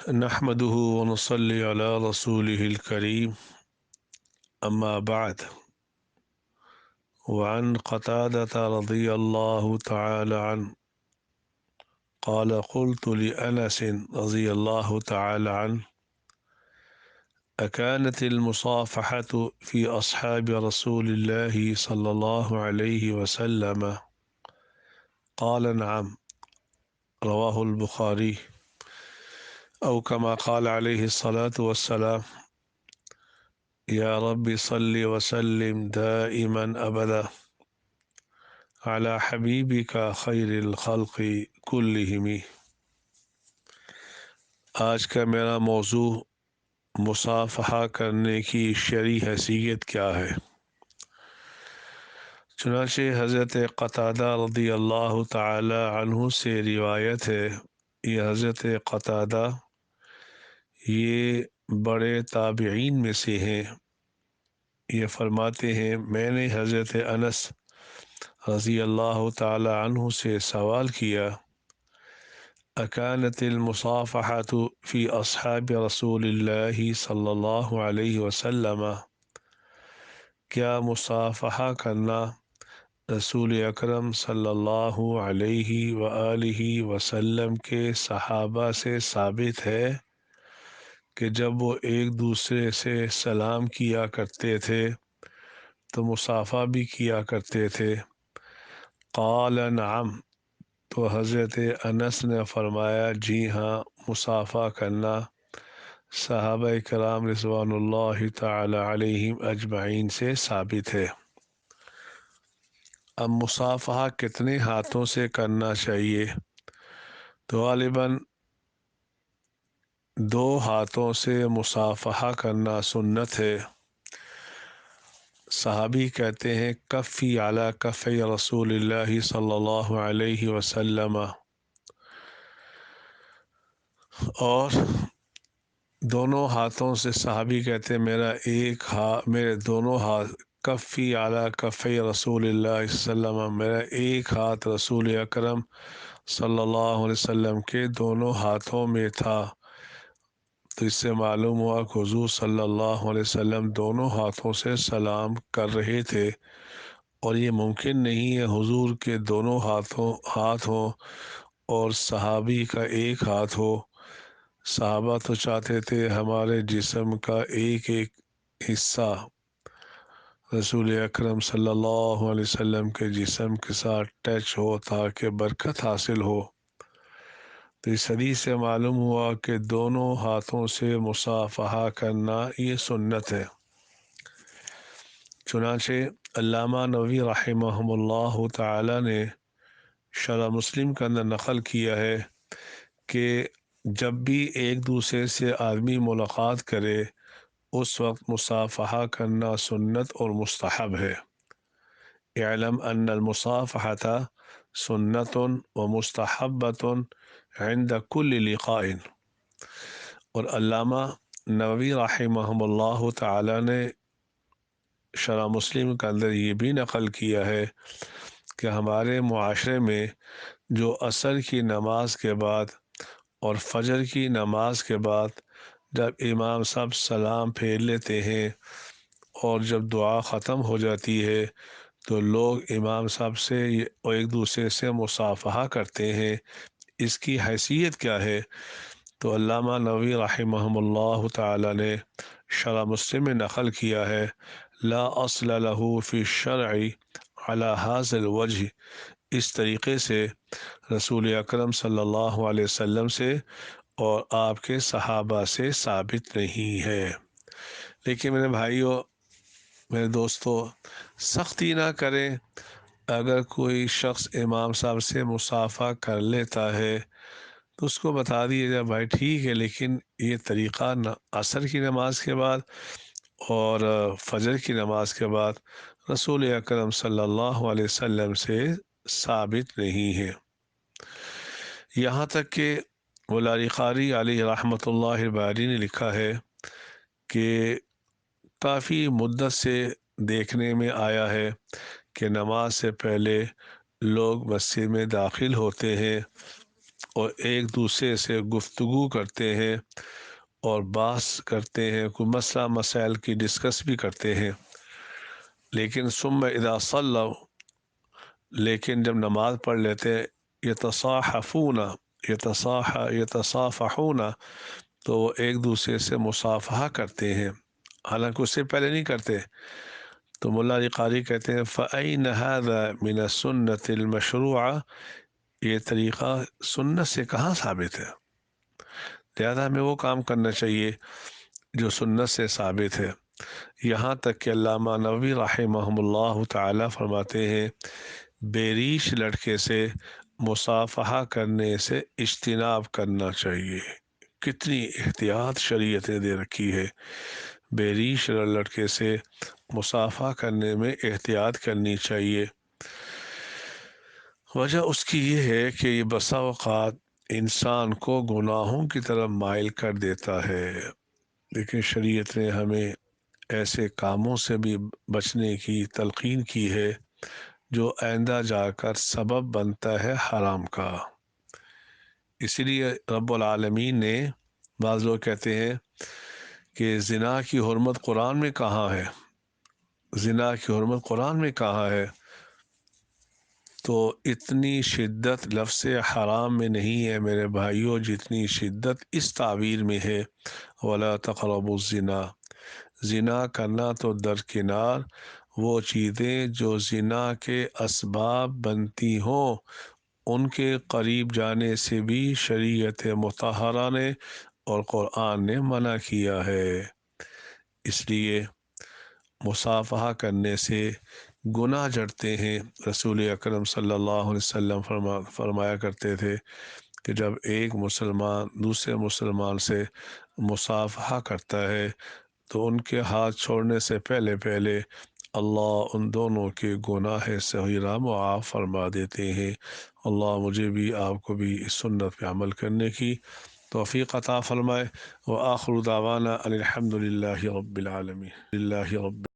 نحمده ونصلي على رسوله الكريم أما بعد وعن قتادة رضي الله تعالى عنه قال قلت لأنس رضي الله تعالى عنه أكانت المصافحة في أصحاب رسول الله صلى الله عليه وسلم قال نعم رواه البخاري أو كما قال عليه الصلاة والسلام يا رب صل وسلم دائما أبدا على حبیبک خیر الخلق کلہم۔ آج کا میرا موضوع مصافحہ کرنے کی شرعی حیثیت کیا ہے۔ چنانچہ حضرت قتادہ رضی اللہ تعالی عنہ سے روایت ہے، یہ حضرت قتادہ یہ بڑے تابعین میں سے ہیں۔ یہ فرماتے ہیں میں نے حضرت انس رضی اللہ تعالی عنہ سے سوال کیا اکانت المصافحۃ فی اصحاب رسول اللہ صلی اللہ علیہ وسلم، کیا مصافحہ کرنا رسول اکرم صلی اللہ علیہ وآلہ وسلم کے صحابہ سے ثابت ہے کہ جب وہ ایک دوسرے سے سلام کیا کرتے تھے تو مصافحہ بھی کیا کرتے تھے؟ قال نعم، تو حضرت انس نے فرمایا جی ہاں، مصافحہ کرنا صحابہ کرام رضوان اللہ تعالی علیہم اجمعین سے ثابت ہے۔ اب مصافحہ کتنے ہاتھوں سے کرنا چاہیے؟ تو غالباً 2 ہاتھوں سے مصافحہ کرنا سنت ہے۔ صحابی کہتے ہیں کفی علی کفی رسول اللہ صلی اللہ علیہ وسلم، اور دونوں ہاتھوں سے صحابی کہتے ہیں میرے دونوں ہاتھ کفی علی کفی رسول اللہ صلی اللہ علیہ وسلم، میرا ایک ہاتھ رسول اکرم صلی اللہ علیہ وسلم کے دونوں ہاتھوں میں تھا۔ تو اس سے معلوم ہوا کہ حضور صلی اللہ علیہ وسلم دونوں ہاتھوں سے سلام کر رہے تھے، اور یہ ممکن نہیں ہے حضور کے دونوں ہاتھ ہوں اور صحابی کا ایک ہاتھ ہو۔ صحابہ تو چاہتے تھے ہمارے جسم کا ایک ایک حصہ رسول اکرم صلی اللہ علیہ وسلم کے جسم کے ساتھ ٹچ ہو تاکہ برکت حاصل ہو۔ تو اس حدیث سے معلوم ہوا کہ دونوں ہاتھوں سے مصافحہ کرنا یہ سنت ہے۔ چنانچہ علامہ نووی رحمہ اللہ تعالی نے شرح مسلم کے اندر نقل کیا ہے کہ جب بھی ایک دوسرے سے آدمی ملاقات کرے اس وقت مصافحہ کرنا سنت اور مستحب ہے۔ اعلم ان المصافحۃ سنت و مستحبۃ عند کل لقاء۔ اور علامہ نووی رحمہ اللہ تعالی نے شرح مسلم کے اندر یہ بھی نقل کیا ہے کہ ہمارے معاشرے میں جو عصر کی نماز کے بعد اور فجر کی نماز کے بعد جب امام صاحب سلام پھیر لیتے ہیں اور جب دعا ختم ہو جاتی ہے تو لوگ امام صاحب سے اور ایک دوسرے سے مصافحہ کرتے ہیں، اس کی حیثیت کیا ہے؟ تو علامہ نووی رحمہ اللہ تعالی نے شرح مسلم میں نقل کیا ہے لا اصل له فی الشرع علی هذا الوجہ، اس طریقے سے رسول اکرم صلی اللہ علیہ وسلم سے اور آپ کے صحابہ سے ثابت نہیں ہے۔ لیکن میرے بھائیوں، میرے دوستو، سختی نہ کریں۔ اگر کوئی شخص امام صاحب سے مصافحہ کر لیتا ہے تو اس کو بتا دیے جائے بھائی ٹھیک ہے، لیکن یہ طریقہ عصر کی نماز کے بعد اور فجر کی نماز کے بعد رسول اکرم صلی اللہ علیہ وسلم سے ثابت نہیں ہے۔ یہاں تک کہ مولانا قاری علیہ رحمۃ اللہ الباری نے لکھا ہے کہ کافی مدت سے دیکھنے میں آیا ہے کہ نماز سے پہلے لوگ مسجد میں داخل ہوتے ہیں اور ایک دوسرے سے گفتگو کرتے ہیں اور بحث کرتے ہیں، کوئی مسئلہ مسائل کی ڈسکس بھی کرتے ہیں، لیکن ثم اذا صلوا، لیکن جب نماز پڑھ لیتے ہیں، یتصاحفون، یتصافحون، تو وہ ایک دوسرے سے مصافحہ کرتے ہیں، حالانکہ اس سے پہلے نہیں کرتے۔ تو مولا علی قاری کہتے ہیں فَأَيْنَ هَذَا مِنَ السُنَّةِ الْمَشْرُوعَةِ، یہ طریقہ سنت سے کہاں ثابت ہے؟ لہذا ہمیں وہ کام کرنا چاہیے جو سنت سے ثابت ہے۔ یہاں تک کہ علامہ نووی رحمہ اللہ تعالی فرماتے ہیں بے ریش لڑکے سے مصافحہ کرنے سے اجتناب کرنا چاہیے۔ کتنی احتیاط شریعت نے دے رکھی ہے، بے ریش لڑکے سے مصافحہ کرنے میں احتیاط کرنی چاہیے۔ وجہ اس کی یہ ہے کہ یہ بسا اوقات انسان کو گناہوں کی طرف مائل کر دیتا ہے، لیکن شریعت نے ہمیں ایسے کاموں سے بھی بچنے کی تلقین کی ہے جو آئندہ جا کر سبب بنتا ہے حرام کا۔ اسی لیے رب العالمین نے، بعض لوگ کہتے ہیں کہ زنا کی حرمت قرآن میں کہاں ہے، زنا کی حرمت قرآن میں کہاں ہے؟ تو اتنی شدت لفظ حرام میں نہیں ہے میرے بھائیوں، جتنی شدت اس تعبیر میں ہے وَلَا تَقْرَبُوا الزِّنَا۔ زنا کرنا تو درکنار، وہ چیزیں جو زنا کے اسباب بنتی ہوں ان کے قریب جانے سے بھی شریعت مطہرہ نے اور قرآن نے منع کیا ہے۔ اس لیے مصافحہ کرنے سے گناہ جڑتے ہیں۔ رسول اکرم صلی اللہ علیہ وسلم فرمایا کرتے تھے کہ جب ایک مسلمان دوسرے مسلمان سے مصافحہ کرتا ہے تو ان کے ہاتھ چھوڑنے سے پہلے پہلے اللہ ان دونوں کے گناہ صغیرہ معاف فرما دیتے ہیں۔ اللہ مجھے بھی آپ کو بھی اس سنت پہ عمل کرنے کی توفیق عطا فرمائے۔ وآخر دعوانا ان الحمد للہ رب العالمین، للہ رب